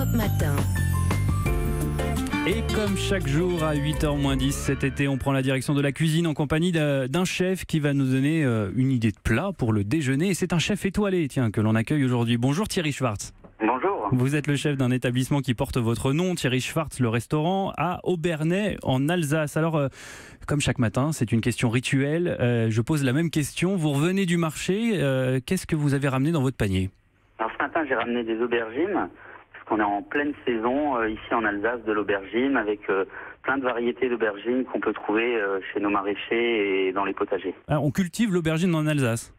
Europe Matin. Et comme chaque jour à 8h-10 cet été, on prend la direction de la cuisine en compagnie d'un chef qui va nous donner une idée de plat pour le déjeuner. Et c'est un chef étoilé, tiens, que l'on accueille aujourd'hui. Bonjour Thierry Schwartz. Bonjour. Vous êtes le chef d'un établissement qui porte votre nom, Thierry Schwartz, le restaurant, à Obernai, en Alsace. Alors, comme chaque matin, c'est une question rituelle. Je pose la même question. Vous revenez du marché. Qu'est-ce que vous avez ramené dans votre panier ? Alors ce matin, j'ai ramené des aubergines. On est en pleine saison ici en Alsace de l'aubergine avec plein de variétés d'aubergines qu'on peut trouver chez nos maraîchers et dans les potagers. Ah, on cultive l'aubergine en Alsace.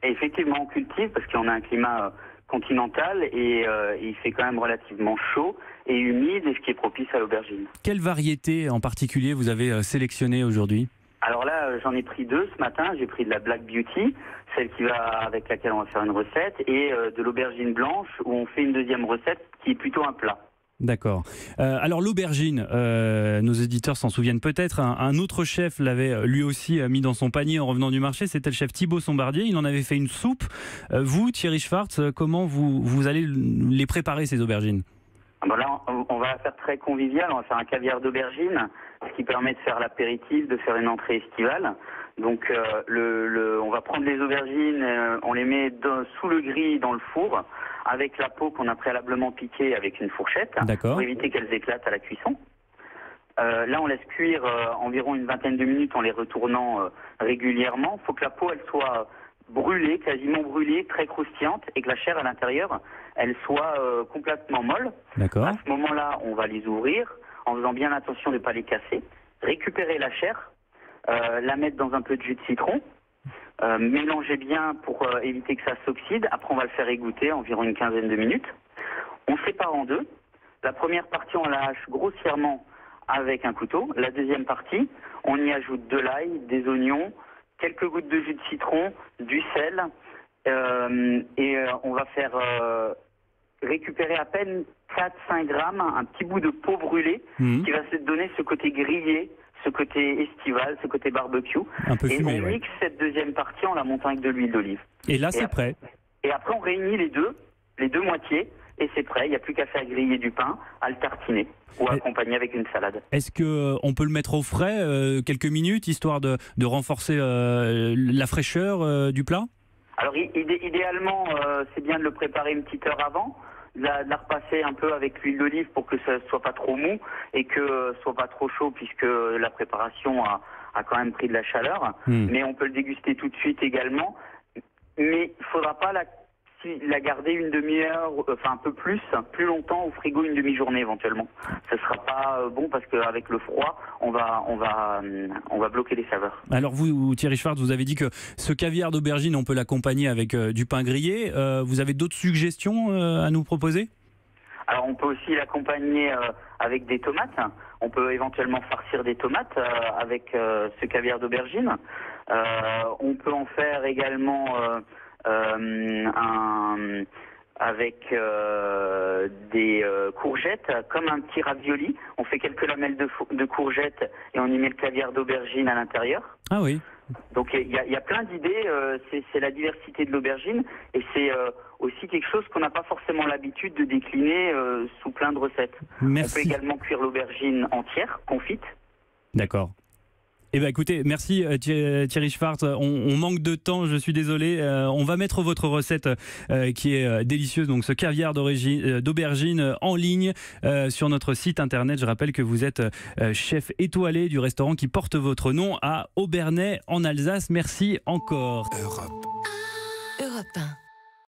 Et effectivement, on cultive parce qu'on a un climat continental et il fait quand même relativement chaud et humide, et ce qui est propice à l'aubergine. Quelle variété en particulier vous avez sélectionnée aujourd'hui ? Alors là, j'en ai pris deux ce matin. J'ai pris de la Black Beauty, celle avec laquelle on va faire une recette, et de l'aubergine blanche où on fait une deuxième recette qui est plutôt un plat. D'accord. Alors l'aubergine, nos éditeurs s'en souviennent peut-être, un autre chef l'avait lui aussi mis dans son panier en revenant du marché, c'était le chef Thibaut Sombardier, il en avait fait une soupe. Vous, Thierry Schwartz, comment vous allez les préparer ces aubergines ? Bon là, on va faire très convivial, on va faire un caviar d'aubergine, ce qui permet de faire l'apéritif, de faire une entrée estivale. Donc on va prendre les aubergines, on les met sous le grill dans le four, avec la peau qu'on a préalablement piquée avec une fourchette, pour éviter qu'elles éclatent à la cuisson. Là, on laisse cuire environ une vingtaine de minutes en les retournant régulièrement. Il faut que la peau elle soit brûlée, quasiment brûlée, très croustillante, et que la chair à l'intérieur, elle soit complètement molle. D'accord. À ce moment-là, on va les ouvrir en faisant bien attention de ne pas les casser, récupérer la chair, la mettre dans un peu de jus de citron, mélanger bien pour éviter que ça s'oxyde. Après, on va le faire égoutter environ une quinzaine de minutes. On sépare en deux. La première partie, on la hache grossièrement avec un couteau. La deuxième partie, on y ajoute de l'ail, des oignons, quelques gouttes de jus de citron, du sel, et on va faire récupérer à peine 4-5 grammes, un petit bout de peau brûlée qui va se donner ce côté grillé, ce côté estival, ce côté barbecue. Un peu fumé, et on mixe cette deuxième partie en la montant avec de l'huile d'olive. Et là, c'est prêt. Et après, on réunit les deux moitiés, et c'est prêt. Il n'y a plus qu'à faire griller du pain, à le tartiner ou accompagner avec une salade. Est-ce qu'on peut le mettre au frais quelques minutes, histoire de renforcer la fraîcheur du plat ? Alors idéalement, c'est bien de le préparer une petite heure avant, de la repasser un peu avec l'huile d'olive pour que ça soit pas trop mou et que soit pas trop chaud, puisque la préparation a quand même pris de la chaleur. Mais on peut le déguster tout de suite également. Mais il faudra pas la garder une demi-heure, enfin un peu plus longtemps au frigo, une demi-journée éventuellement. Ce sera pas bon parce qu'avec le froid, on va bloquer les saveurs. Alors vous, Thierry Schwartz, vous avez dit que ce caviar d'aubergine, on peut l'accompagner avec du pain grillé. Vous avez d'autres suggestions à nous proposer ? Alors on peut aussi l'accompagner avec des tomates. On peut éventuellement farcir des tomates avec ce caviar d'aubergine. On peut en faire également avec des courgettes, comme un petit ravioli. On fait quelques lamelles de courgettes et on y met le caviar d'aubergine à l'intérieur. Ah oui. Donc il y a plein d'idées, c'est la diversité de l'aubergine, et c'est aussi quelque chose qu'on n'a pas forcément l'habitude de décliner sous plein de recettes. Merci. On peut également cuire l'aubergine entière, confite. D'accord. Eh bien écoutez, merci Thierry Schwartz, on manque de temps, je suis désolé, on va mettre votre recette qui est délicieuse, donc ce caviar d'aubergine en ligne sur notre site internet. Je rappelle que vous êtes chef étoilé du restaurant qui porte votre nom à Obernai en Alsace. Merci encore. Europe 1.